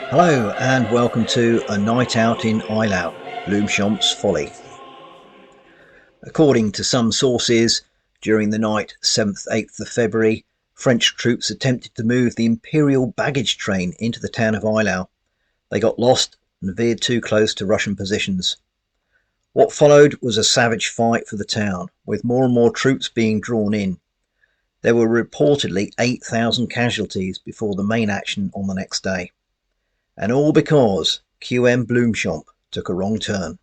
Hello and welcome to A Night Out in Eylau, Bloomchamp's Folly. According to some sources, during the night 7th-8th of February, French troops attempted to move the Imperial baggage train into the town of Eylau. They got lost and veered too close to Russian positions. What followed was a savage fight for the town, with more and more troops being drawn in. There were reportedly 8,000 casualties before the main action on the next day. And all because QM Bloomchamp took a wrong turn.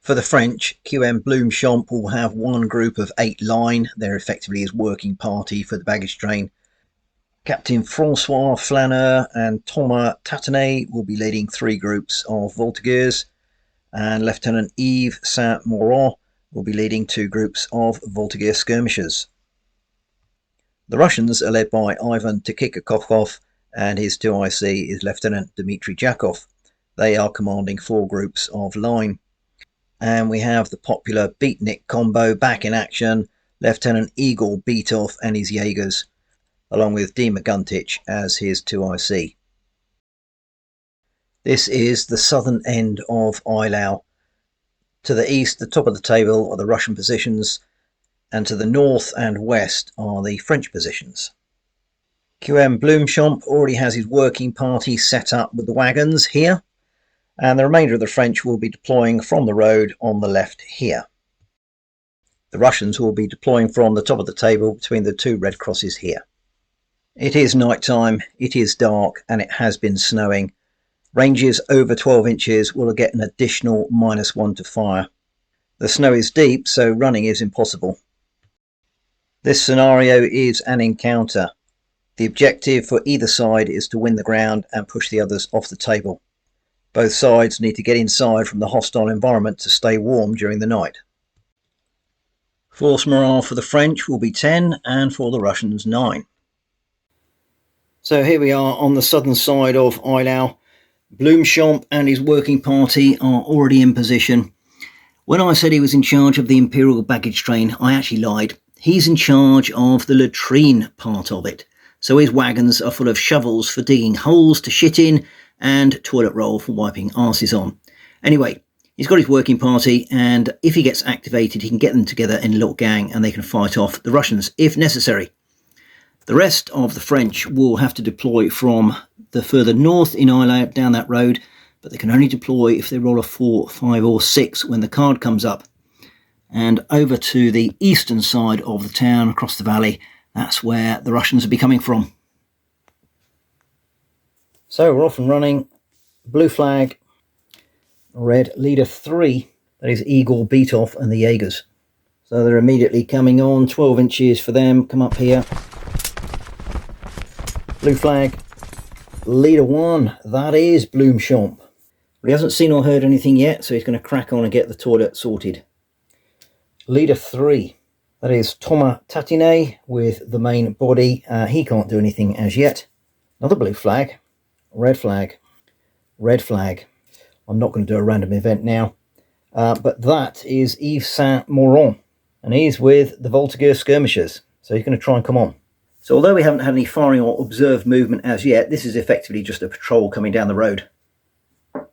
For the French, QM Bloomchamp will have one group of 8 line. They're effectively his working party for the baggage train. Captain Francois Flaneur and Thomas Tatenay will be leading 3 groups of voltigeurs, and Lieutenant Yves Saint-Maurent will be leading 2 groups of voltigeur skirmishers. The Russians are led by Ivan Tikikakov, and his 2IC is Lieutenant Dmitry Jakov. They are commanding 4 groups of line. And we have the popular beatnik combo back in action, Lieutenant Igor Beatov and his Jaegers, along with Dima Guntich as his 2IC. This is the southern end of Eylau. To the east, the top of the table are the Russian positions, and to the north and west are the French positions. QM Bloomchamp already has his working party set up with the wagons here, and the remainder of the French will be deploying from the road on the left here. The Russians will be deploying from the top of the table between the 2 red crosses here. It is night time, it is dark, and it has been snowing. Ranges over 12 inches will get an additional -1 to fire. The snow is deep, so running is impossible. This scenario is an encounter. The objective for either side is to win the ground and push the others off the table. Both sides need to get inside from the hostile environment to stay warm during the night. Force morale for the French will be 10 and for the Russians 9. So here we are on the southern side of Eylau. Bloomchamp and his working party are already in position. When I said he was in charge of the Imperial baggage train, I actually lied. He's in charge of the latrine part of it. So his wagons are full of shovels for digging holes to shit in and toilet roll for wiping arses on. Anyway, he's got his working party, and if he gets activated, he can get them together in a little gang and they can fight off the Russians if necessary. The rest of the French will have to deploy from the further north in Eylau down that road, but they can only deploy if they roll a 4, 5 or 6 when the card comes up. And over to the eastern side of the town across the valley, that's where the Russians will be coming from. So we're off and running. Blue flag, red leader 3, that is Igor Beatov and the Jaegers. So they're immediately coming on, 12 inches for them, come up here. Blue flag, leader 1, that is Bloomchamp. But he hasn't seen or heard anything yet, so he's going to crack on and get the toilet sorted. Leader 3. That is Thomas Tatenay with the main body. He can't do anything as yet. Another blue flag. Red flag. Red flag. I'm not going to do a random event now. But that is Yves Saint-Maurent. And he's with the voltigeur skirmishers. So he's going to try and come on. So although we haven't had any firing or observed movement as yet, this is effectively just a patrol coming down the road. And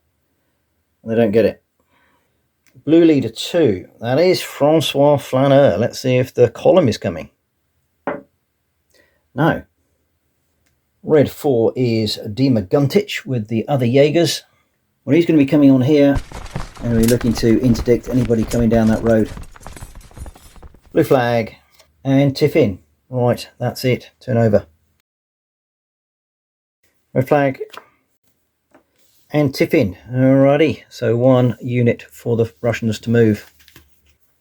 they don't get it. Blue leader 2, that is Francois Flaneur. Let's see if the column is coming. No. Red 4 is Dima Guntich with the other Jaegers. Well, he's going to be coming on here and we're looking to interdict anybody coming down that road. Blue flag and tiff in. Right, that's it. Turn over. Red flag. And tiff in. Alrighty, so 1 unit for the Russians to move.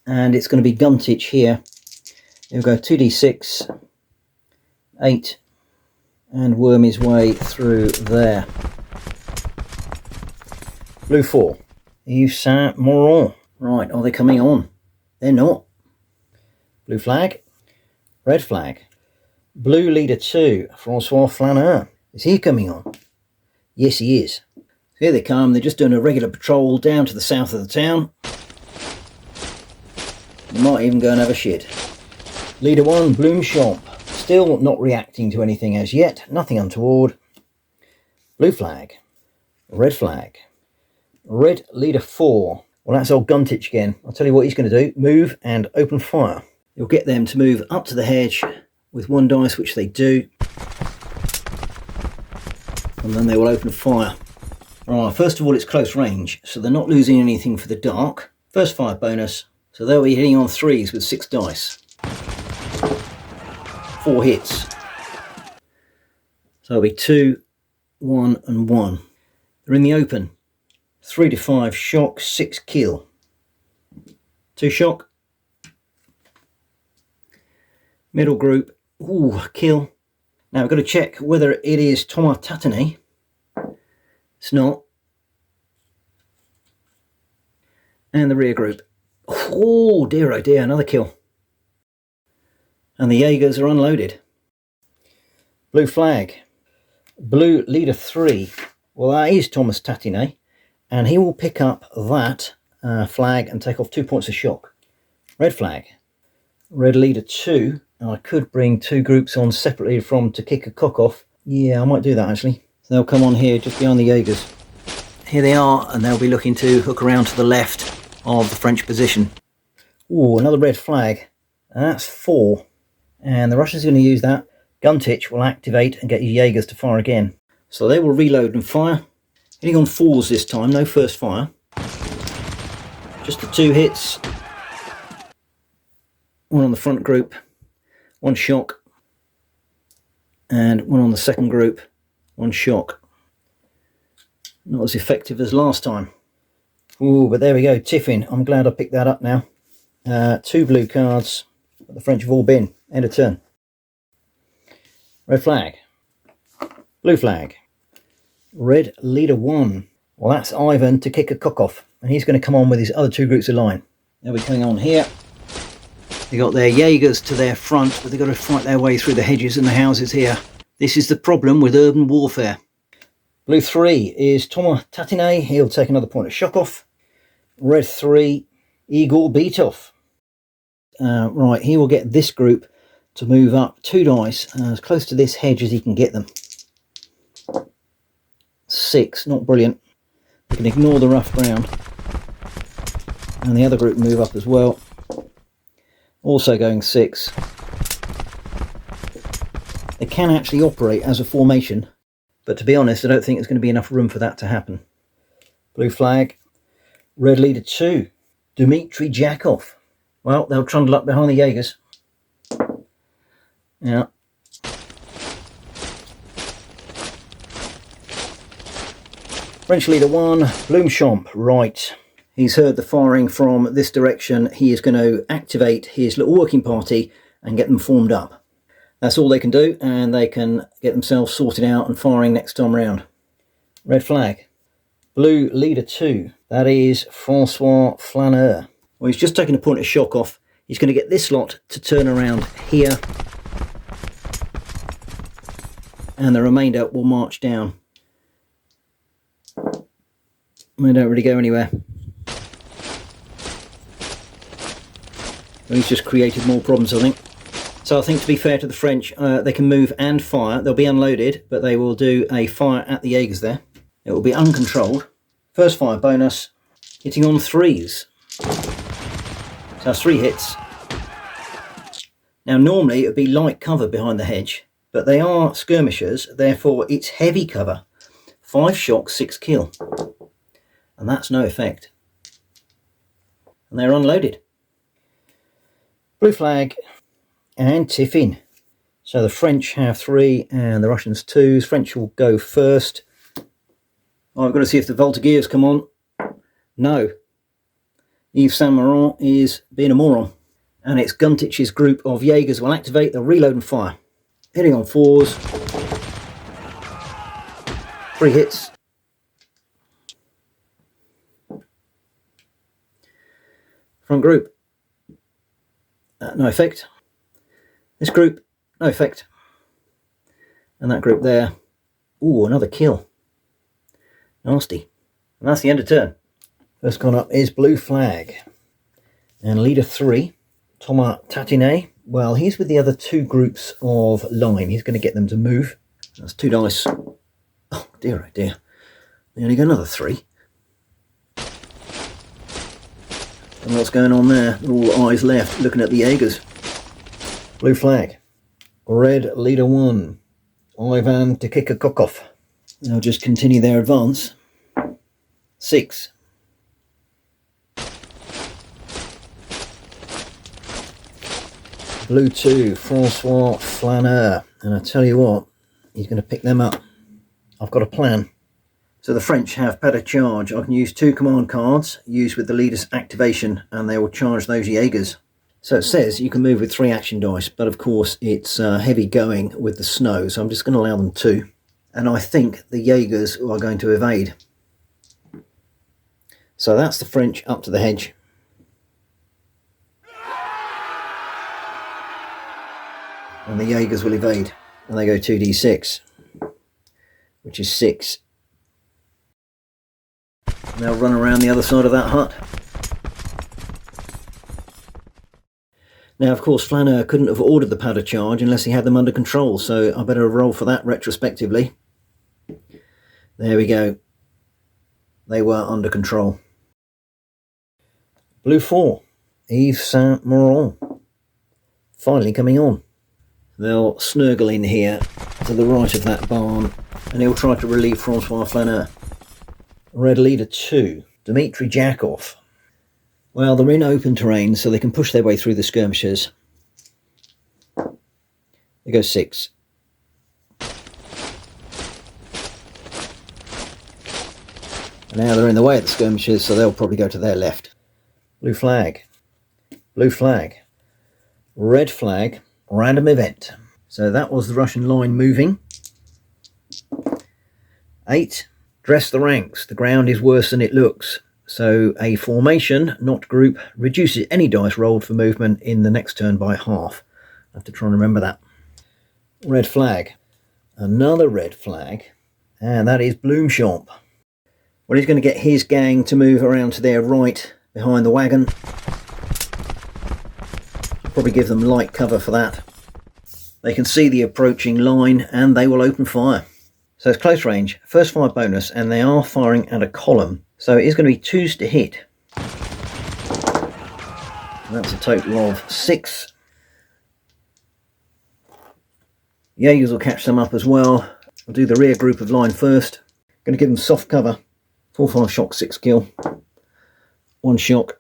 And it's going to be Guntich here. He'll go 2d6, 8, and worm his way through there. Blue 4, Yves Saint-Maurent. Right, are they coming on? They're not. Blue flag, red flag. Blue leader 2, Francois Flaneur. Is he coming on? Yes, he is. Here they come, they're just doing a regular patrol down to the south of the town. They might even go and have a shit. Leader 1, Bloomchamp, still not reacting to anything as yet, nothing untoward. Blue flag. Red flag. Red leader 4. Well, that's old Guntich again. I'll tell you what he's going to do. Move and open fire. You'll get them to move up to the hedge with 1 dice, which they do. And then they will open fire. Right, first of all, it's close range, so they're not losing anything for the dark. First fire bonus, so they'll be hitting on 3s with 6 dice. 4 hits. So it'll be 2, 1 and 1. They're in the open. 3 to 5 shock, 6 kill. 2 shock. Middle group, ooh, kill. Now we've got to check whether it is TooFatLardies. It's not. And the rear group. Oh dear, another kill. And the Jaegers are unloaded. Blue flag. Blue leader 3. Well, that is TooFatLardies, and he will pick up that flag and take off 2 points of shock. Red flag. Red leader 2. And I could bring 2 groups on separately from to kick a cock off. Yeah, I might do that actually. So they'll come on here just behind the Jaegers. Here they are, and they'll be looking to hook around to the left of the French position. Ooh, another red flag. That's 4. And the Russians are going to use that. Guntich will activate and get his Jaegers to fire again. So they will reload and fire. Hitting on 4s this time, no first fire. Just the 2 hits. 1 on the front group. 1 shock, and 1 on the second group, 1 shock. Not as effective as last time. Ooh, but there we go, tiffin. I'm glad I picked that up now. 2 blue cards, but the French have all been. End of turn. Red flag. Blue flag. Red leader 1. Well, that's Ivan to kick a cock off, and he's going to come on with his other 2 groups of line. They'll be coming on here. They got their Jaegers to their front, but they've got to fight their way through the hedges and the houses here. This is the problem with urban warfare. Blue 3 is TooFatLardies. He'll take another point of shock off. Red 3, Igor Beatov. Right, he will get this group to move up 2 dice as close to this hedge as he can get them. 6, not brilliant. You can ignore the rough ground. And the other group move up as well. Also going 6. They can actually operate as a formation, but to be honest, I don't think there's going to be enough room for that to happen. Blue flag. Red leader 2, Dmitry Jakov. Well, they'll trundle up behind the Jaegers. Yeah. French leader 1, Bloomchamp, right. He's heard the firing from this direction. He is going to activate his little working party and get them formed up. That's all they can do, and they can get themselves sorted out and firing next time round. Red flag. Blue leader 2. That is Francois Flaneur. Well, he's just taken a point of shock off. He's going to get this lot to turn around here. And the remainder will march down. They don't really go anywhere. He's just created more problems, I think. So I think, to be fair to the French, they can move and fire. They'll be unloaded, but they will do a fire at the Jaegers there. It will be uncontrolled. First fire bonus, hitting on 3s. So that's 3 hits. Now normally it would be light cover behind the hedge, but they are skirmishers, therefore it's heavy cover. 5 shock, 6 kill. And that's no effect. And they're unloaded. Blue flag and tiffin. So the French have 3 and the Russians 2s. French will go first. I've got to see if the Voltigeurs come on. No. Yves Saint-Laurent is being a moron. And it's Guntich's group of Jaegers will activate, they'll reload and fire. Hitting on 4s. 3 hits. Front group. No effect. This group, no effect. And that group there. Ooh, another kill. Nasty. And that's the end of turn. First one up is blue flag. And leader 3, TooFatLardies. Well, he's with the other 2 groups of line. He's going to get them to move. That's 2 dice. Oh dear, they only got another 3. And what's going on there? All eyes left looking at the Jaegers. Blue flag. Red leader 1. Ivan Tikikakokov. They'll just continue their advance. 6. Blue 2, Francois Flaneur. And I tell you what, he's going to pick them up. I've got a plan. So the French have pas de charge. I can use 2 command cards, used with the leader's activation, and they will charge those Jaegers. So it says you can move with 3 action dice, but of course it's heavy going with the snow, so I'm just going to allow them 2. And I think the Jaegers are going to evade. So that's the French up to the hedge. And the Jaegers will evade, and they go 2d6, which is 6. And they'll run around the other side of that hut. Now, of course, Flaneur couldn't have ordered the powder charge unless he had them under control, so I better roll for that retrospectively. There we go. They were under control. Blue 4, Yves Saint-Laurent, finally coming on. They'll snurgle in here to the right of that barn, and he'll try to relieve Francois Flaneur. Red leader 2, Dmitry Jakov. Well, they're in open terrain, so they can push their way through the skirmishers. They go 6. And now they're in the way of the skirmishers, so they'll probably go to their left. Blue flag. Blue flag. Red flag. Random event. So that was the Russian line moving. 8. Dress the ranks. The ground is worse than it looks. So a formation, not group, reduces any dice rolled for movement in the next turn by half. I have to try and remember that. Red flag. Another red flag. And that is Bloomchamp. Well, he's going to get his gang to move around to their right behind the wagon. Probably give them light cover for that. They can see the approaching line and they will open fire. So it's close range, first fire bonus, and they are firing at a column. So it is going to be 2s to hit. And that's a total of 6. Jaegers will catch them up as well. I'll do the rear group of line first. Going to give them soft cover. 4-5 shock, 6 kill. 1 shock.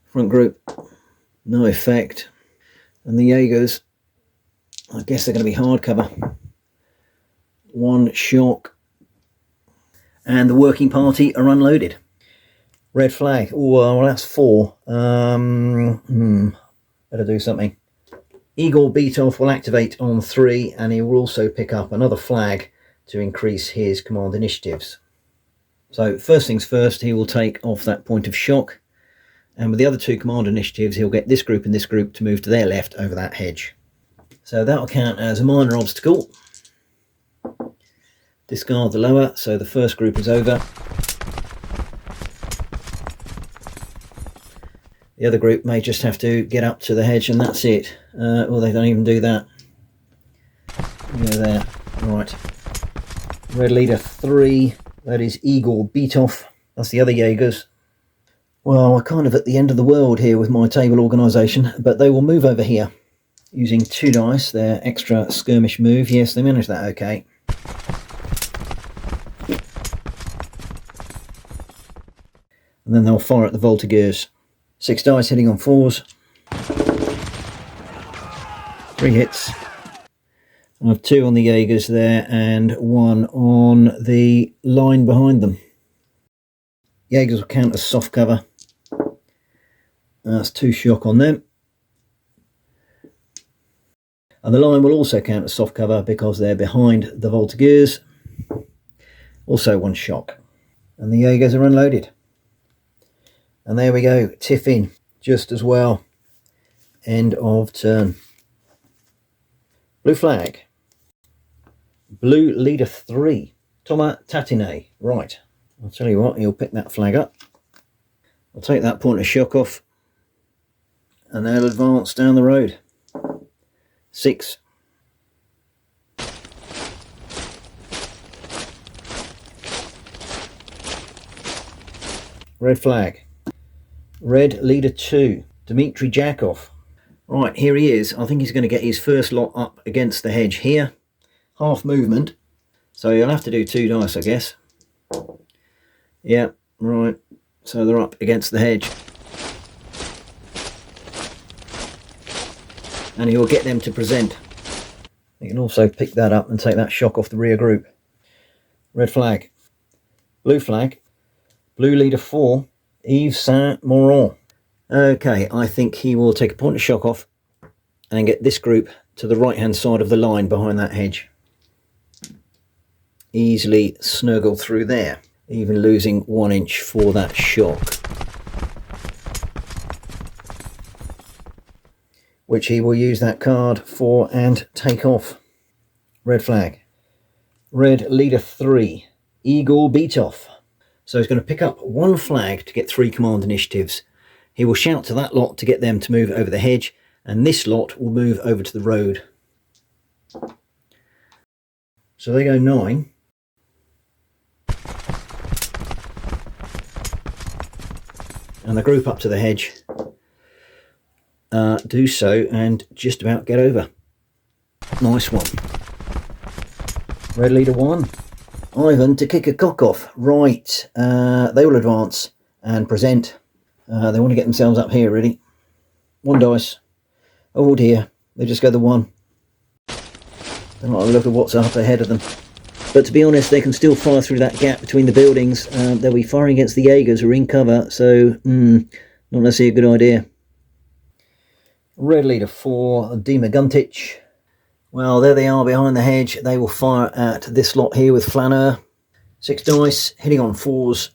Front group, no effect. And the Jaegers, I guess they're going to be hard cover. 1 shock. And the working party are unloaded. Red flag. Oh, well, that's 4. Better do something. Igor Beatov will activate on 3, and he will also pick up another flag to increase his command initiatives. So first things first, he will take off that point of shock. And with the other 2 command initiatives, he'll get this group and this group to move to their left over that hedge. So that will count as a minor obstacle. Discard the lower, so the first group is over. The other group may just have to get up to the hedge and that's it. Well, they don't even do that. Go there. Right. Red leader 3, that is Igor Beatov. That's the other Jaegers. Well, we're kind of at the end of the world here with my table organisation, but they will move over here using 2 dice, their extra skirmish move. Yes, they managed that okay. And then they'll fire at the Voltigeurs. 6 dice hitting on 4s. 3 hits. I have 2 on the Jaegers there and 1 on the line behind them. Jaegers will count as soft cover. That's 2 shock on them. And the line will also count as soft cover because they're behind the Voltigeurs. Also 1 shock. And the Jaegers are unloaded. And there we go, tiff in just as well. End of turn. Blue flag. Blue leader 3. Thomas Tatinet. Right. I'll tell you what, he'll pick that flag up. I'll take that point of shock off. And they'll advance down the road. 6. Red flag. Red leader 2, Dmitry Jakov. Right, here he is. I think he's going to get his first lot up against the hedge here. Half movement. So you'll have to do 2 dice, I guess. Yeah, right. So they're up against the hedge. And he'll get them to present. You can also pick that up and take that shock off the rear group. Red flag. Blue flag. Blue leader 4, Yves Saint-Laurent. Okay, I think he will take a point of shock off and get this group to the right hand side of the line behind that hedge. Easily snuggle through there, even losing 1 inch for that shock, which he will use that card for and take off. Red flag. Red leader 3, Igor Beetov. So he's going to pick up 1 flag to get 3 command initiatives. He will shout to that lot to get them to move over the hedge, and this lot will move over to the road. So they go 9. And the group up to the hedge do so and just about get over. Nice one. Red leader 1, Ivan to kick a cock off. Right, they will advance and present. They want to get themselves up here, really. 1 dice. Oh dear, they just go the 1. Don't like to look at what's up ahead of them. But to be honest, they can still fire through that gap between the buildings. They'll be firing against the Jaegers who are in cover, so not necessarily a good idea. Red leader 4, Dima Guntic. Well, there they are behind the hedge. They will fire at this lot here with Flaneur. 6 dice, hitting on 4s.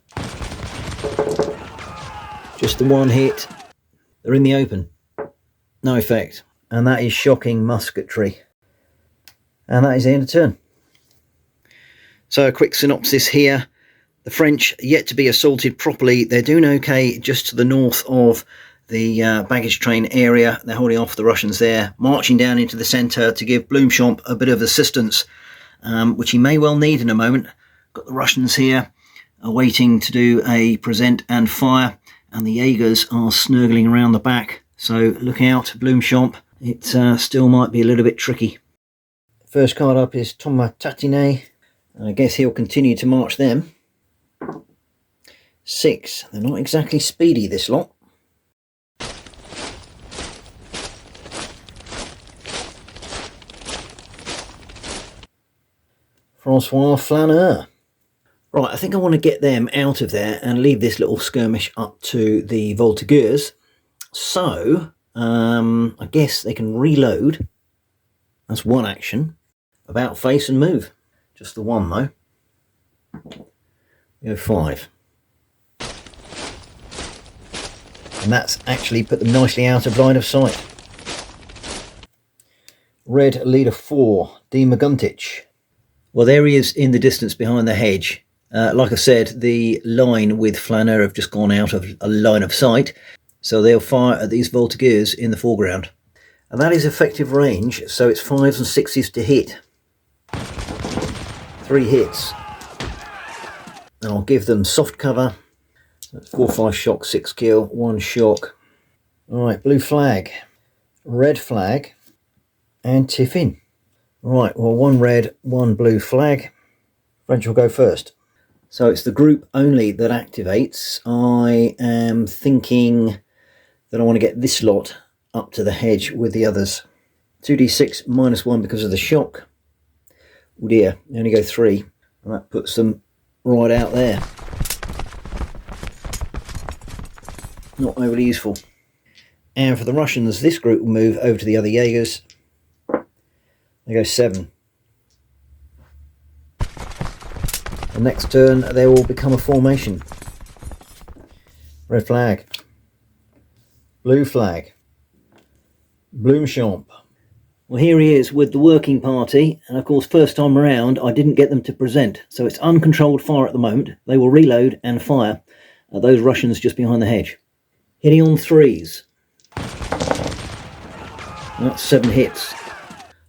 Just the 1 hit. They're in the open. No effect. And that is shocking musketry. And that is the end of turn. So a quick synopsis here. The French yet to be assaulted properly. They're doing okay just to the north of the baggage train area. They're holding off the Russians there. Marching down into the centre to give Bloomchamp a bit of assistance, which he may well need in a moment. Got the Russians here waiting to do a present and fire. And the Jaegers are snurgling around the back. So look out, Bloomchamp. It still might be a little bit tricky. First card up is Thomas Tatine. I guess he'll continue to march them. 6. They're not exactly speedy, this lot. Francois Flaneur. Right, I think I want to get them out of there and leave this little skirmish up to the Voltigeurs. So, I guess they can reload. That's 1 action. About face and move. Just the 1 though. We go 5. And that's actually put them nicely out of line of sight. Red leader 4, Dima Guntic. Well, there he is in the distance behind the hedge. Like I said, the line with Flaneur have just gone out of a line of sight. So they'll fire at these Voltigeurs in the foreground. And that is effective range, so it's 5s and 6s to hit. 3 hits. And I'll give them soft cover. That's 4, 5 shock, 6 kill, 1 shock. Alright, blue flag, red flag, and Tiffin. Right, well, 1 red, 1 blue flag. French will go first. So it's the group only that activates. I am thinking that I want to get this lot up to the hedge with the others. 2d6 -1 because of the shock. Oh dear, they only go 3. And that puts them right out there. Not overly useful. And for the Russians, this group will move over to the other Jaegers. They go 7. The next turn, they will become a formation. Red flag. Blue flag. Bloomchamp. Well, here he is with the working party, and of course first time around I didn't get them to present, so it's uncontrolled fire at the moment. They will reload and fire at those Russians just behind the hedge. Hitting on 3s. That's 7 hits.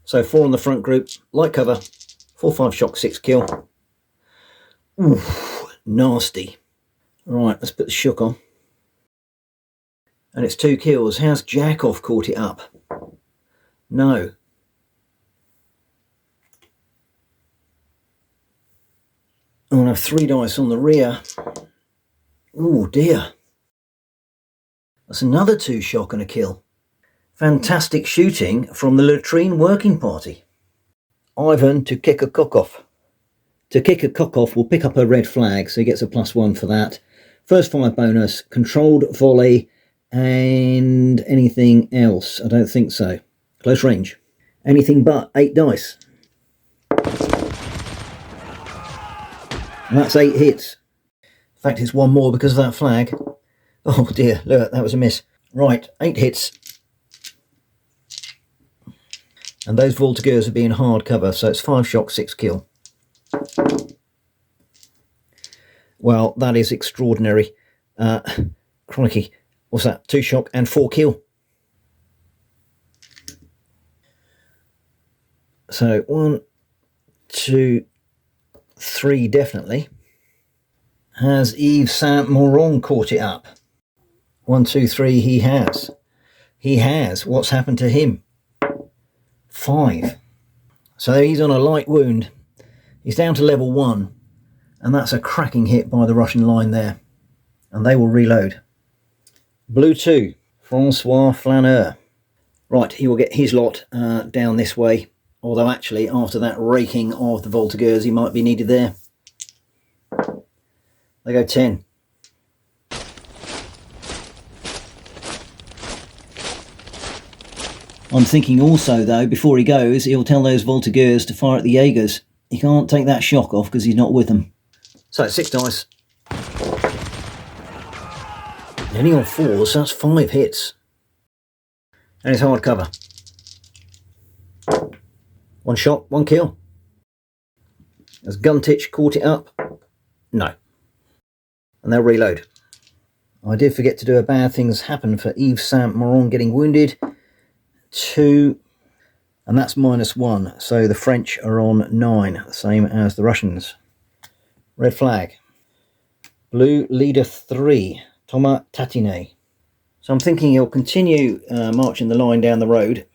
So 4 on the front group, light cover, 4, 5 shock, 6 kill. Oof, nasty. Right, let's put the shook on. And it's 2 kills. How's Jackoff caught it up? No. I'm going to have 3 dice on the rear. Oh dear. That's another 2 shock and a kill. Fantastic shooting from the latrine working party. Ivan to kick a cock off. To kick a cock off, we'll pick up a red flag, so he gets a +1 for that. First fire bonus, controlled volley, and anything else? I don't think so. Close range. Anything but 8 dice. And that's 8 hits. In fact, it's 1 more because of that flag. Oh dear, look, that was a miss. Right, 8 hits. And those Voltigeurs are being hard cover, so it's 5 shock, 6 kill. Well, that is extraordinary. Crikey, what's that? 2 shock and 4 kill. So 1, 2, 3 definitely. Has Yves Saint-Moron caught it up? 1, 2, 3, he has. He has. What's happened to him? 5. So he's on a light wound. He's down to level 1. And that's a cracking hit by the Russian line there. And they will reload. Blue 2, Francois Flaneur. Right, he will get his lot down this way. Although actually, after that raking of the Voltigeurs, he might be needed there. They go 10. I'm thinking also, though, before he goes, he'll tell those Voltigeurs to fire at the Jaegers. He can't take that shock off because he's not with them. So, 6 dice. Only on 4s, so that's 5 hits. And it's hard cover. 1 shot, 1 kill. Has Guntich caught it up? No. And they'll reload. I did forget to do a bad things happen for Yves Saint-Moron getting wounded. 2, and that's -1. So the French are on 9, the same as the Russians. Red flag. Blue leader 3, Thomas Tatinet. So I'm thinking he'll continue marching the line down the road.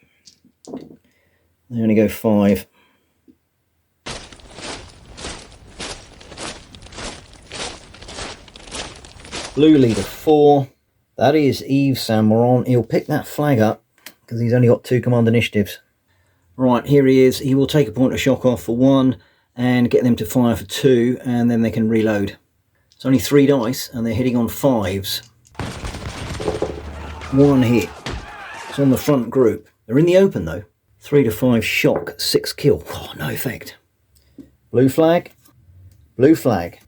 They only go 5. Blue leader 4. That is Yves Saint-Moron. He'll pick that flag up because he's only got 2 command initiatives. Right, here he is. He will take a point of shock off for 1 and get them to fire for 2, and then they can reload. It's only 3 dice and they're hitting on 5s. 1 hit. It's on the front group. They're in the open though. 3 to 5 shock, 6 kill. Oh, no effect. Blue flag. Blue flag.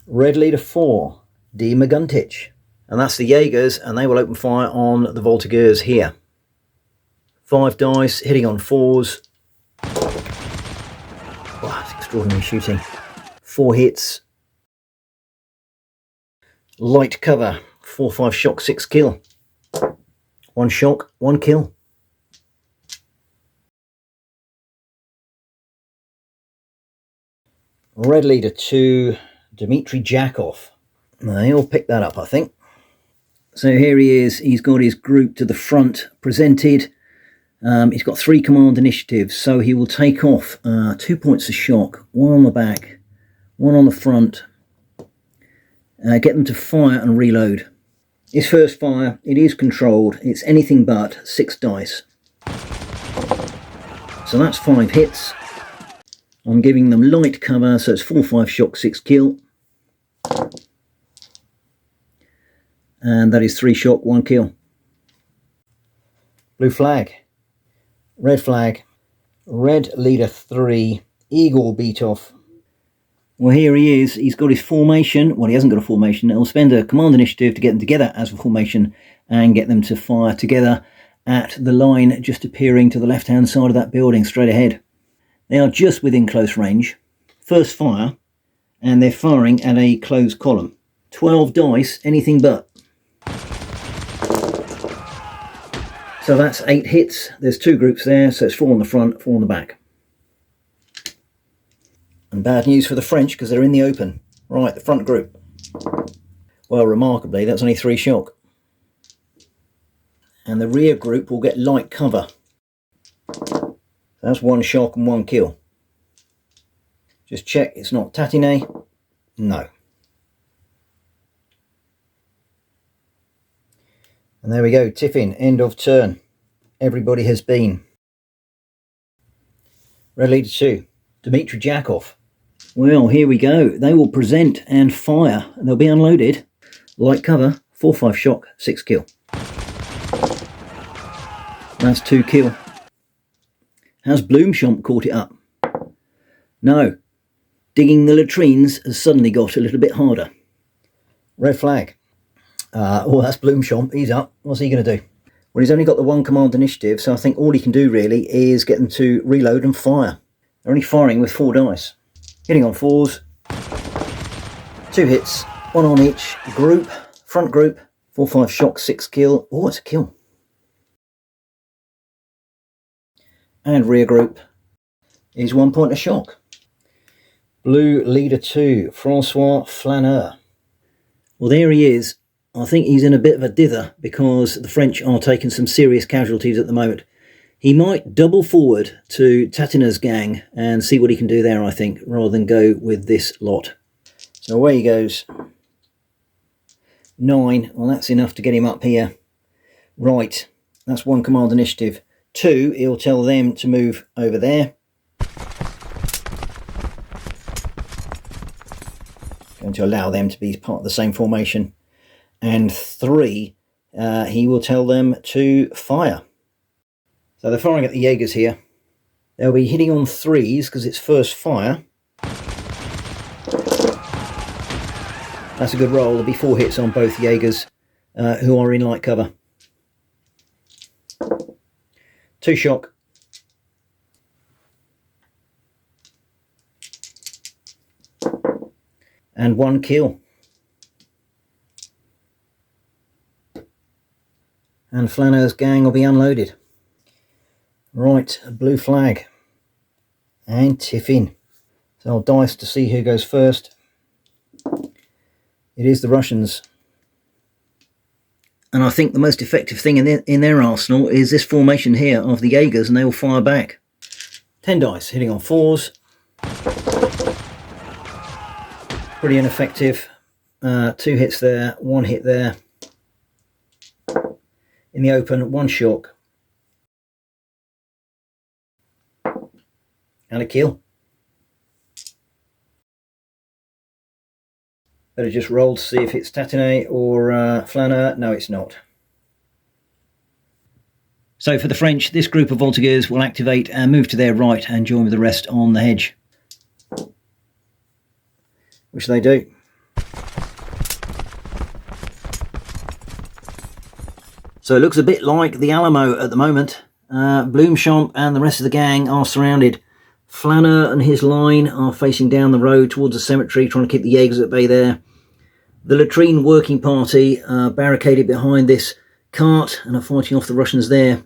Red leader 4, D. Maguntich. And that's the Jaegers, and they will open fire on the Voltigeurs here. 5 dice, hitting on 4s. Wow, that's extraordinary shooting. 4 hits. Light cover. 4, 5 shock, 6 kill. 1 shock, 1 kill. Red leader 2, Dmitry Jakov. He'll pick that up, I think. So here he is. He's got his group to the front presented. He's got 3 command initiatives, so he will take off 2 points of shock, 1 on the back, 1 on the front. Get them to fire and reload. His first fire, it is controlled. It's anything but 6 dice. So that's 5 hits. I'm giving them light cover, so it's 4, 5 shock, 6 kill. And that is 3 shock, 1 kill. Blue flag. Red flag. Red leader 3, Igor Beatov. Well, here he is. He's got his formation. Well, he hasn't got a formation. He'll spend a command initiative to get them together as a formation and get them to fire together at the line just appearing to the left-hand side of that building straight ahead. They are just within close range. First fire, and they're firing at a closed column. 12 dice, anything but. So that's 8 hits. There's 2 groups there, so it's 4 on the front, 4 on the back. And bad news for the French because they're in the open. Right, the front group. Well, remarkably, that's only 3 shock. And the rear group will get light cover. That's 1 shock and 1 kill. Just check it's not Tatine. No. And there we go, tiffin, end of turn. Everybody has been. Red leader 2, Dmitry Jakov. Well, here we go. They will present and fire. They'll be unloaded. Light cover, 4-5 shock, 6 kill. That's 2 kill. Has Bloomchamp caught it up? No. Digging the latrines has suddenly got a little bit harder. Red flag. Oh, that's Bloomchamp. He's up. What's he going to do? Well, he's only got the 1 command initiative, so I think all he can do really is get them to reload and fire. They're only firing with 4 dice. Hitting on 4s. 2 hits, 1 on each group. Front group, 4-5 shock, 6 kill. Oh, it's a kill. And rear group is 1 point of shock. Blue leader 2, Francois Flaneur. Well, there he is. I think he's in a bit of a dither because the French are taking some serious casualties at the moment. He might double forward to Tatina's gang and see what he can do there, I think, rather than go with this lot. So away he goes. 9, well, that's enough to get him up here. Right, that's 1 command initiative. 2, he'll tell them to move over there. Going to allow them to be part of the same formation. And 3, he will tell them to fire. So they're firing at the Jaegers here. They'll be hitting on 3s because it's first fire. That's a good roll. There'll be 4 hits on both Jaegers who are in light cover. 2 shock. And 1 kill. And Flaneur's gang will be unloaded. Right, blue flag. And tiffin. So I'll dice to see who goes first. It is the Russians. And I think the most effective thing in their arsenal is this formation here of the Jaegers, and they will fire back. 10 dice, hitting on 4s. Pretty ineffective. 2 hits there, 1 hit there. In the open, 1 shock. And a kill. Better just roll to see if it's Tatine or Flaneur. No, it's not. So for the French, this group of Voltigeurs will activate and move to their right and join with the rest on the hedge. Which they do. So it looks a bit like the Alamo at the moment. Bloomchamp and the rest of the gang are surrounded. Flaneur and his line are facing down the road towards the cemetery, trying to keep the Jaegers at bay there. The latrine working party barricaded behind this cart and are fighting off the Russians there.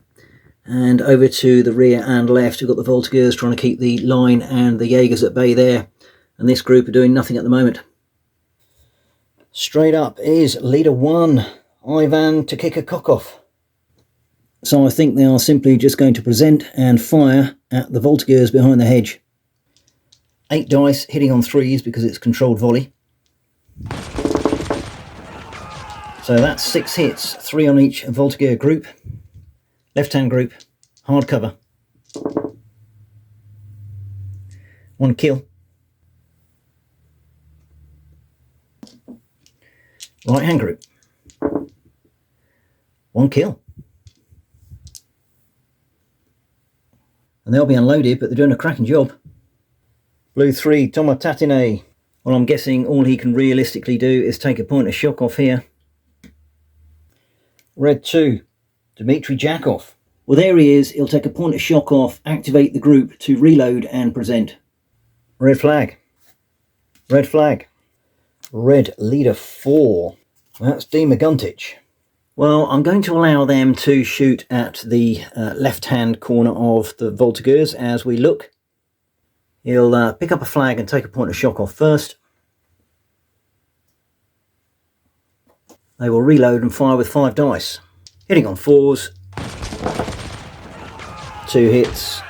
And over to the rear and left, we've got the Voltigeurs trying to keep the line and the Jaegers at bay there. And this group are doing nothing at the moment. Straight up is leader 1, Ivan Tukikakokov. So I think they are simply just going to present and fire at the Voltigeurs behind the hedge. 8 dice, hitting on 3s because it's controlled volley. So that's 6 hits, 3 on each Voltigeur group. Left-hand group, hard cover. 1 kill. Right-hand group. 1 kill. And they'll be unloaded, but they're doing a cracking job. Blue 3, Thomas Tatine. Well, I'm guessing all he can realistically do is take a point of shock off here. Red 2, Dmitry Jakov. Well, there he is. He'll take a point of shock off, activate the group to reload and present. Red flag. Red flag. Red leader 4. That's Dima Guntich. Well, I'm going to allow them to shoot at the left-hand corner of the Voltigeurs as we look. He'll pick up a flag and take a point of shock off first. They will reload and fire with 5 dice. Hitting on 4s. 2 hits.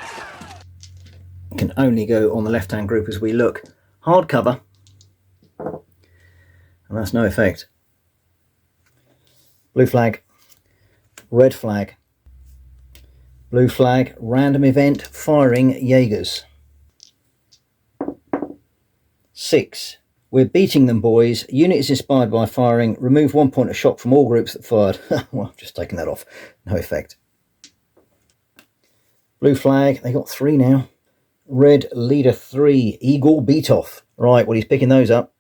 Can only go on the left-hand group as we look. Hard cover. And that's no effect. Blue flag. Red flag. Blue flag. Random event. Firing Jaegers. 6. We're beating them, boys. Unit is inspired by firing. Remove 1 point of shock from all groups that fired. Well, I've just taken that off. No effect. Blue flag. They got 3 now. Red leader 3. Eagle beat off. Right, well, he's picking those up.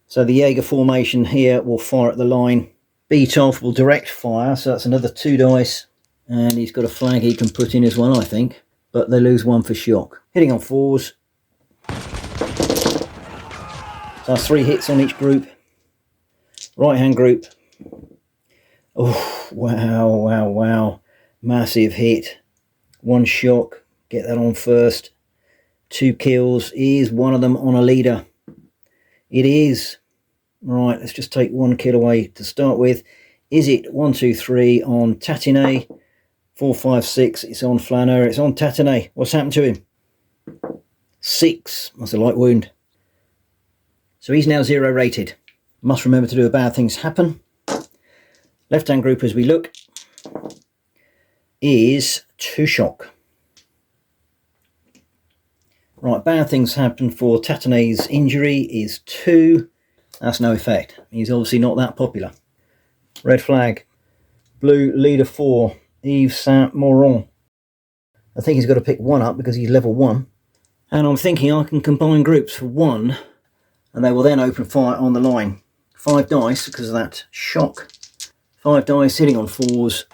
So the Jaeger formation here will fire at the line. Beat off will direct fire. So that's another 2 dice. And he's got a flag he can put in as well, I think. But they lose 1 for shock. Hitting on 4s. So that's 3 hits on each group. Right hand group. Oh, wow, wow, wow. Massive hit. 1 shock. Get that on first. 2 kills. Is one of them on a leader? It is. Right, let's just take 1 kill away to start with. Is it 1, 2, 3 on Tatinet? 4, 5, 6. It's on Flaneur. It's on Tatinet. What's happened to him? 6. That's a light wound. So he's now 0 rated. Must remember to do a bad things happen. Left hand group as we look is 2 shock. Right, bad things happen for Tatinet's injury is 2. That's no effect. He's obviously not that popular. Red flag. Blue leader 4. Yves Saint Moron. I think he's got to pick 1 up because he's level 1. And I'm thinking I can combine groups for 1. And they will then open fire on the line. 5 dice because of that shock. 5 dice hitting on 4s.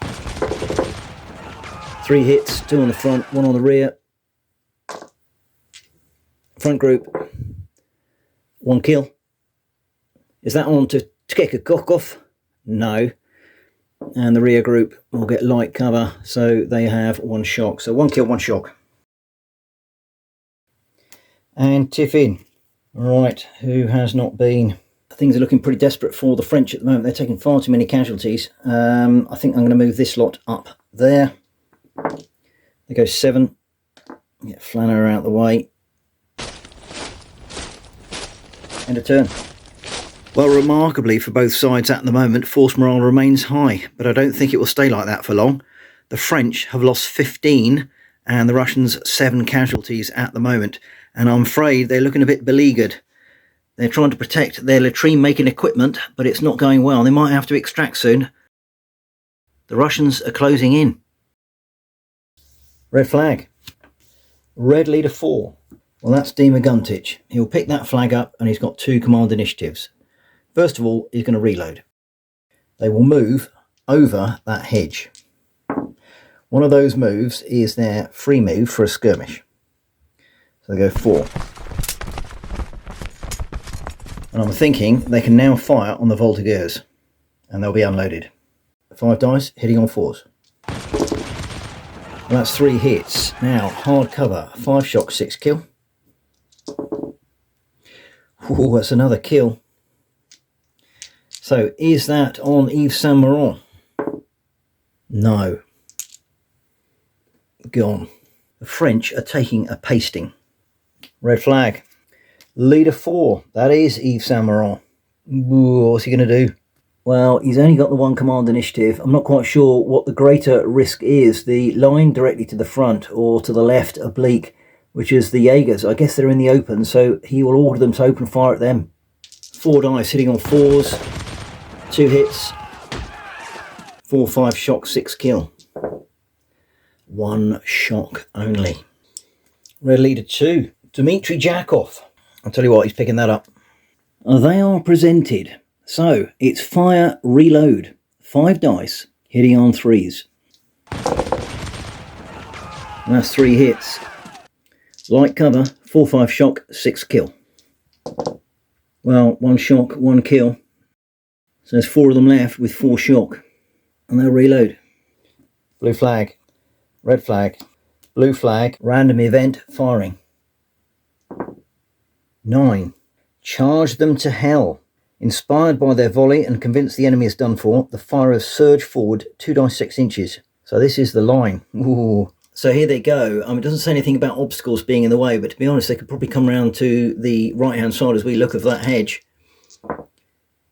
3 hits, 2 on the front, 1 on the rear. Front group. 1 kill. Is that on to kick a cock off? No. And the rear group will get light cover, so they have 1 shock. So 1 kill, 1 shock. And Tiffin. Right, who has not been? Things are looking pretty desperate for the French at the moment. They're taking far too many casualties. I think I'm going to move this lot up there. They go 7. Get Flaneur out the way. End of turn. Well, remarkably for both sides at the moment, force morale remains high, but I don't think it will stay like that for long. The French have lost 15 and the Russians 7 casualties at the moment. And I'm afraid they're looking a bit beleaguered. They're trying to protect their latrine-making equipment, but it's not going well. They might have to extract soon. The Russians are closing in. Red flag. Red leader 4. Well, that's Dima Guntich. He'll pick that flag up, and he's got 2 command initiatives. First of all, he's going to reload. They will move over that hedge. One of those moves is their free move for a skirmish. So they go 4. And I'm thinking they can now fire on the Voltigeurs. And they'll be unloaded. 5 dice, hitting on 4s. Well, that's 3 hits. Now, hard cover. 5 shock, 6 kill. Ooh, that's another kill. So, is that on Yves Saint Laurent? No. Gone. The French are taking a pasting. Red flag. Leader 4. That is Yves Saint Laurent. Ooh, what's he going to do? Well, he's only got the 1 command initiative. I'm not quite sure what the greater risk is. The line directly to the front or to the left oblique, which is the Jaegers. I guess they're in the open, so he will order them to open fire at them. 4 dice hitting on 4s. 2 hits. 4, 5 shock, 6 kill. 1 shock only. Red leader 2. Dmitry Jakov. I'll tell you what, he's picking that up. They are presented. So, it's fire, reload. 5 dice, hitting on 3s. And that's 3 hits. Light cover, 4, 5 shock, 6 kill. Well, 1 shock, 1 kill. So there's 4 of them left with 4 shock. And they'll reload. Blue flag. Red flag. Blue flag. Random event, firing. 9. Charge them to hell. Inspired by their volley and convinced the enemy is done for, the firers surge forward 2 dice 6 inches. So this is the line. Ooh. So here they go. It doesn't say anything about obstacles being in the way, but to be honest, they could probably come round to the right-hand side as we look of that hedge.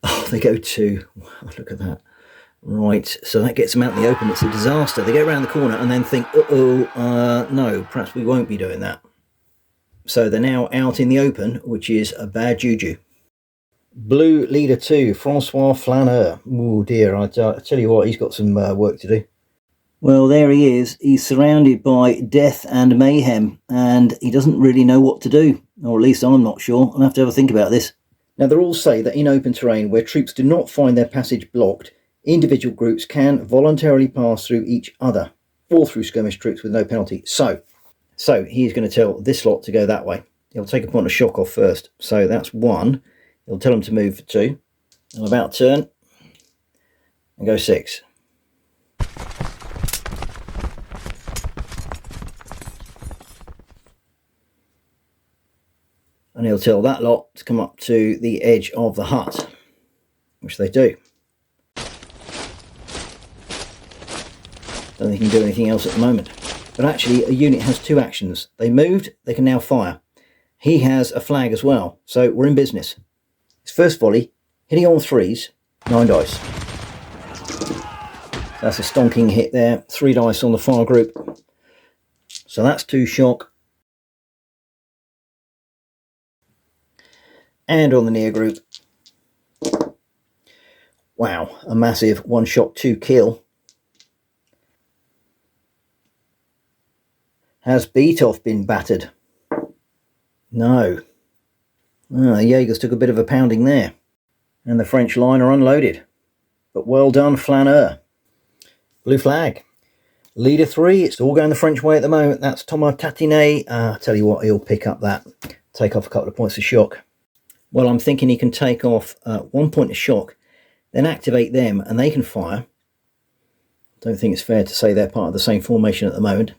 Oh, they go to... Wow, look at that. Right, so that gets them out in the open. It's a disaster. They go around the corner and then think, no, perhaps we won't be doing that. So they're now out in the open, which is a bad juju. Blue leader 2, Francois Flaneur. Oh dear, I tell you what, he's got some work to do. Well, there he is. He's surrounded by death and mayhem, and he doesn't really know what to do. Or at least I'm not sure. I'll have to have a think about this. Now, the rules say that in open terrain, where troops do not find their passage blocked, individual groups can voluntarily pass through each other, or through skirmish troops with no penalty. So he's going to tell this lot to go that way. He'll take a point of shock off first. So that's 1. He'll tell them to move for 2. I'll about turn and go 6. And he'll tell that lot to come up to the edge of the hut, which they do. Don't think he can do anything else at the moment. But actually, a unit has 2 actions. They moved, they can now fire. He has a flag as well, so we're in business. His first volley, hitting on 3s, 9 dice. That's a stonking hit there, 3 dice on the fire group. So that's 2 shock. And on the near group, wow, a massive 1 shot 2 kill. Has Beetoff been battered? No. The Jaegers took a bit of a pounding there. And the French line are unloaded. But well done, Flaneur. Blue flag. Leader 3, it's all going the French way at the moment. That's Thomas Tatinet. I tell you what, he'll pick up that. Take off a couple of points of shock. Well, I'm thinking he can take off 1 point of shock, then activate them, and they can fire. Don't think it's fair to say they're part of the same formation at the moment.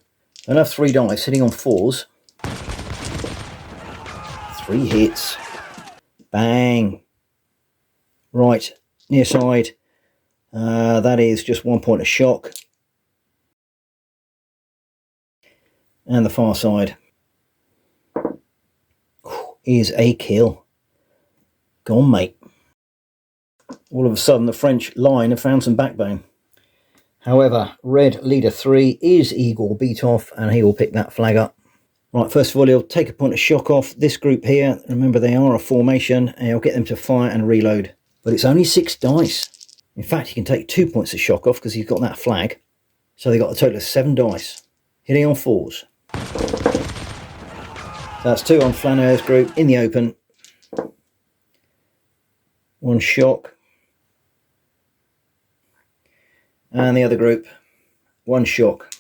They'll have 3 dice, hitting on 4s. 3 hits. Bang. Right, near side. That is just 1 point of shock. And the far side is a kill. Gone, mate. All of a sudden, the French line have found some backbone. However, red leader 3 is Igor Beetoff, and he will pick that flag up. Right, first of all, he'll take a point of shock off this group here. Remember, they are a formation, and he'll get them to fire and reload. But it's only 6 dice. In fact, he can take 2 points of shock off because he's got that flag. So they got a total of 7 dice, hitting on 4s. So that's 2 on Flaneur's group in the open. 1 shock. And the other group, 1 shock.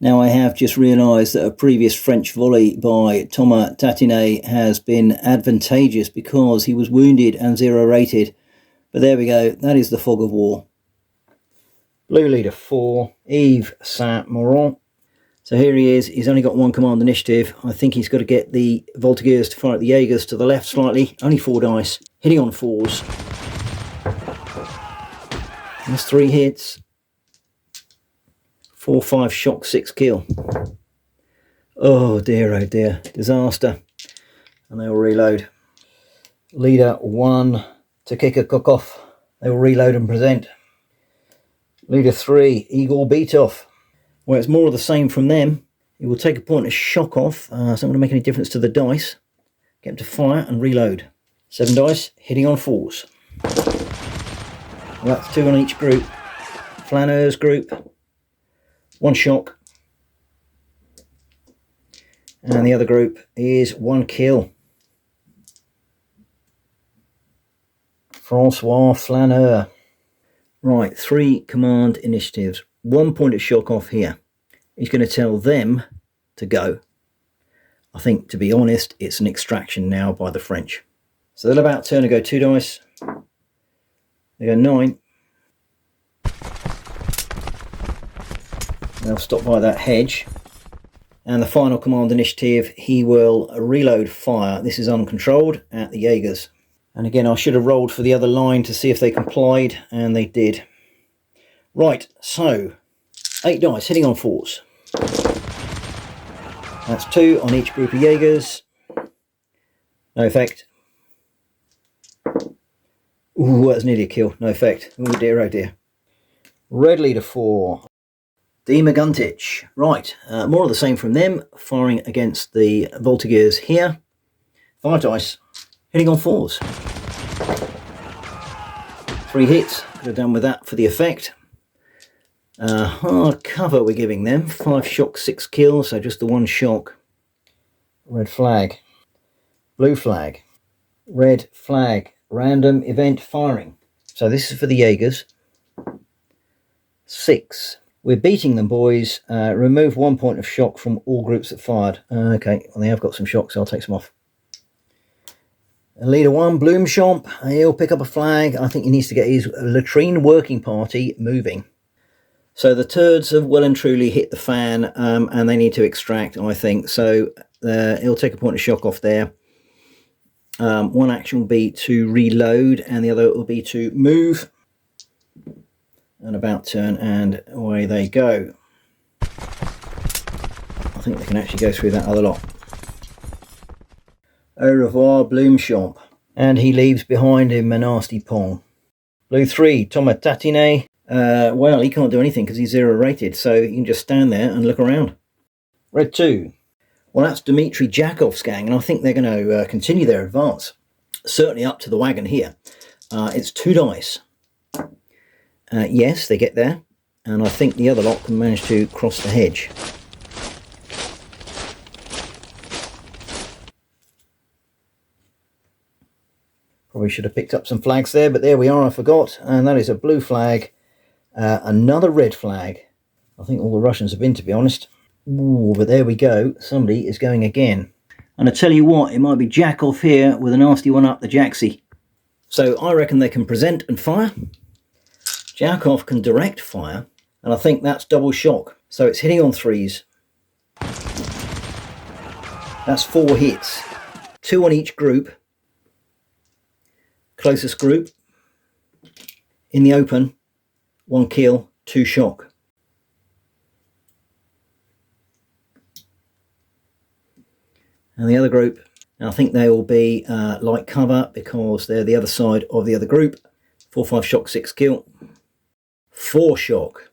Now I have just realised that a previous French volley by Thomas Tatinet has been advantageous because he was wounded and 0 rated. But there we go, that is the fog of war. Blue leader 4, Yves Saint-Laurent. So here he is, he's only got 1 command initiative. I think he's got to get the Voltigeurs to fire at the Jaegers to the left slightly. Only 4 dice, hitting on 4s. That's 3 hits. 4, 5 shock, 6 kill. Oh dear, disaster. And they will reload. Leader 1 to kick a cook off. They will reload and present. Leader 3, Igor Beetoff. Well, it's more of the same from them. He will take a point of shock off. So it's not going to make any difference to the dice. Get him to fire and reload. 7 dice, hitting on 4s. Well, that's 2 on each group. Flaneur's group, 1 shock. And the other group is 1 kill. Francois Flaneur. Right, 3 command initiatives. 1 point of shock off here. He's going to tell them to go. I think, to be honest, it's an extraction now by the French. So they'll about turn and go 2 dice. They go 9. They'll stop by that hedge. And the final command initiative, he will reload fire. This is uncontrolled at the Jaegers. And again, I should have rolled for the other line to see if they complied, and they did. Right, so 8 dice hitting on 4s. That's 2 on each group of Jaegers. No effect. Ooh, that's nearly a kill. No effect. Oh dear, oh dear. Red leader 4. Demaguntich. Right, more of the same from them. Firing against the Voltigeurs here. 5 dice. Hitting on 4s. 3 hits. Could have done with that for the effect. Hard cover we're giving them. 5 shock, 6 kills, so just the 1 shock. Red flag. Blue flag. Red flag. Random event firing. So this is for the Jaegers. 6. We're beating them, boys. Remove 1 point of shock from all groups that fired. Okay, well, they have got some shock, so I'll take some off. Leader 1, Bloomchamp. He'll pick up a flag. I think he needs to get his latrine working party moving. So the turds have well and truly hit the fan, and they need to extract, I think. So he'll take a point of shock off there. One action will be to reload, and the other will be to move. And about turn, and away they go. I think they can actually go through that other lot. Au revoir, Bloomchamp. And he leaves behind him a nasty pong. Blue 3, Tomatatine. Well, he can't do anything because he's 0 rated, so he can just stand there and look around. Red 2. Well, that's Dmitry Jakov's gang, and I think they're going to continue their advance. Certainly up to the wagon here. It's 2 dice. Yes, they get there, and I think the other lot can manage to cross the hedge. Probably should have picked up some flags there, but there we are, I forgot. And that is a blue flag, another red flag. I think all the Russians have been, to be honest. Ooh, but there we go. Somebody is going again. And I tell you what, it might be Jakov here with a nasty one up the Jaxie. So I reckon they can present and fire. Jakov can direct fire, and I think that's double shock. So it's hitting on 3s. That's 4 hits. 2 on each group. Closest group. In the open, 1 kill, 2 shock. And the other group, I think they will be light cover because they're the other side of the other group. 4, 5 shock, 6 kill. 4 shock.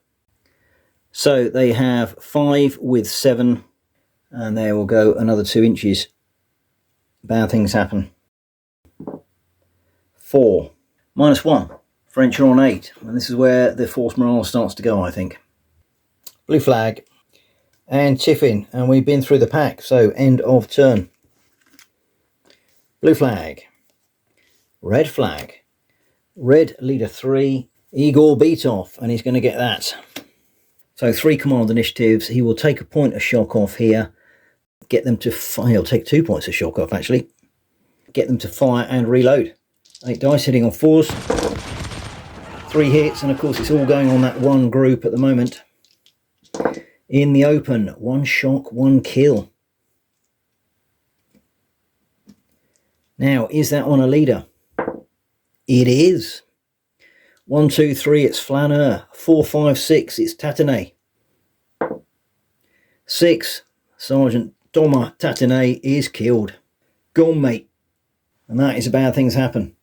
So they have 5 with 7, and they will go another 2 inches. Bad things happen. 4. -1. French are on 8, and this is where the force morale starts to go, I think. Blue flag and Tiffin, and we've been through the pack, so end of turn. Blue flag. Red flag. Red leader 3. Igor Beatov, and he's going to get that. So 3 command initiatives. He will take a point of shock off here. Get them to fire. He'll take 2 points of shock off, actually. Get them to fire and reload. 8 dice hitting on 4s. 3 hits, and of course it's all going on that one group at the moment. In the open, 1 shock, 1 kill. Now, is that on a leader? It is. 1, 2, 3, it's Flaneur. 4, 5, 6, it's Tatanay. 6, Sergeant Thomas Tatanay is killed. Gone, mate. And that is bad things happen.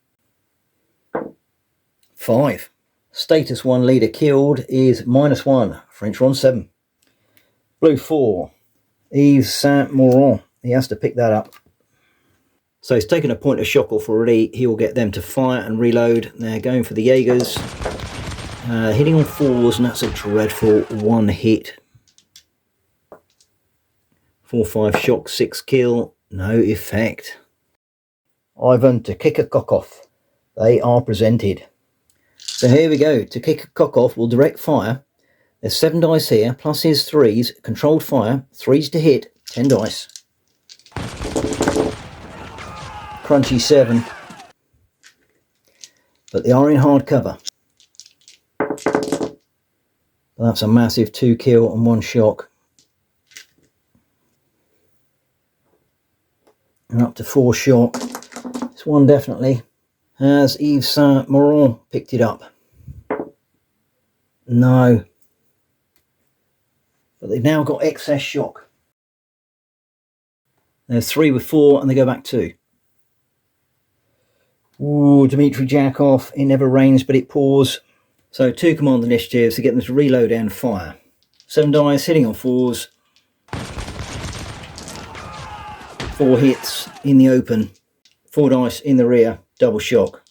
5, status 1 leader killed is -1. French are on 7. Blue 4, Yves Saint-Laurent. He has to pick that up. So he's taken a point of shock off already. He will get them to fire and reload. They're going for the Jaegers. Hitting on 4s, and that's a dreadful 1 hit. 4, 5 shock, 6 kill. No effect. Ivan to kick a cock off. They are presented. So here we go. To kick a cock off, we'll direct fire. There's 7 dice here, plus his 3s. Controlled fire. 3s to hit. 10 dice. Crunchy 7. But they are in hard cover. That's a massive 2 kill and 1 shock. and up to 4 shock. This one definitely. Has Yves Saint Laurent picked it up? No. But they've now got excess shock. There's 3 with 4 and they go back 2. Ooh, Dmitry Jakov. It never rains but it pours. So 2 command initiatives to get them to reload and fire. 7 dice hitting on 4s. 4 hits in the open. 4 dice in the rear. Double shock.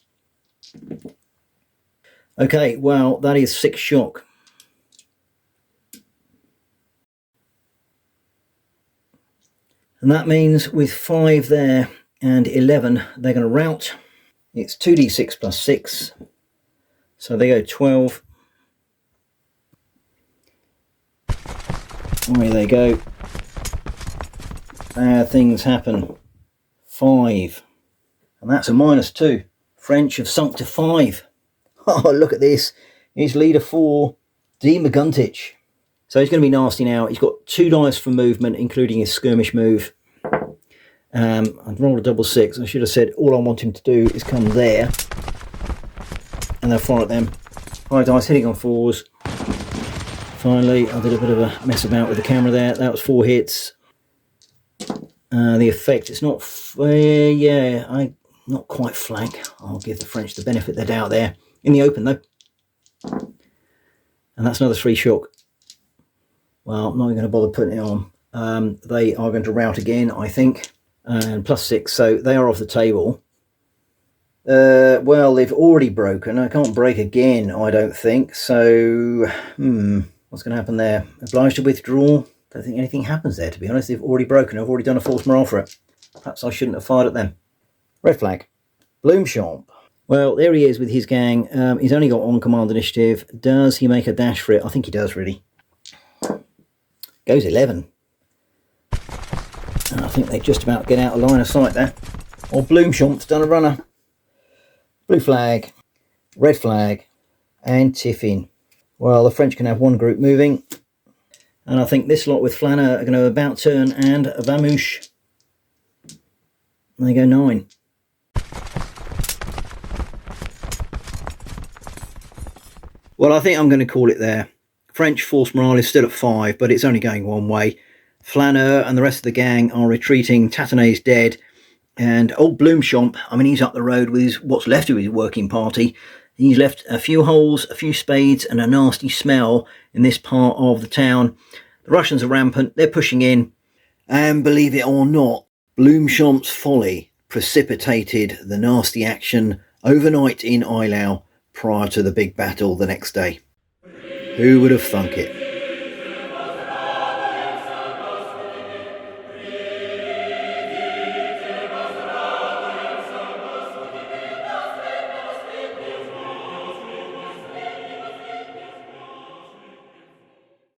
Okay, well, that is 6 shock. And that means with 5 there and 11, they're going to rout. It's 2d6 plus 6. So they go 12. Away they go. Bad things happen. 5. And that's a -2. French have sunk to 5. Oh, look at this. He's leader 4, D. McGuntich. So he's going to be nasty now. He's got 2 dice for movement, including his skirmish move. I'd rolled a double 6. I should have said all I want him to do is come there. And they'll fire at them. 5 dice hitting on 4s. Finally, I did a bit of a mess about with the camera there. That was 4 hits. The effect, it's not, not quite flank. I'll give the French the benefit of the doubt there. In the open though. And that's another 3 shock. Well, I'm not going to bother putting it on. They are going to rout again, I think. And plus 6, so they are off the table. Well, they've already broken. I can't break again, I don't think. So, what's going to happen there? Obliged to withdraw? Don't think anything happens there, to be honest. They've already broken. I've already done a force morale for it. Perhaps I shouldn't have fired at them. Red flag. Bloomchamp. Well, there he is with his gang. He's only got 1 command initiative. Does he make a dash for it? I think he does, really. Goes 11. And I think they just about get out of line of sight there. Or Bloomchamp's done a runner. Blue flag, red flag, and tiffin. Well, the French can have 1 group moving. And I think this lot with Flanner are going to about turn and a Vamouche. And they go 9. Well, I think I'm going to call it there. French force morale is still at 5, but it's only going one way. Flanner and the rest of the gang are retreating. Tatanay's dead. And old Bloomchamp, I mean, he's up the road with what's left of his working party. He's left a few holes, a few spades, and a nasty smell in this part of the town. The Russians are rampant. They're pushing in. And believe it or not, Bloomchamp's folly precipitated the nasty action overnight in Eylau prior to the big battle the next day. Who would have thunk it?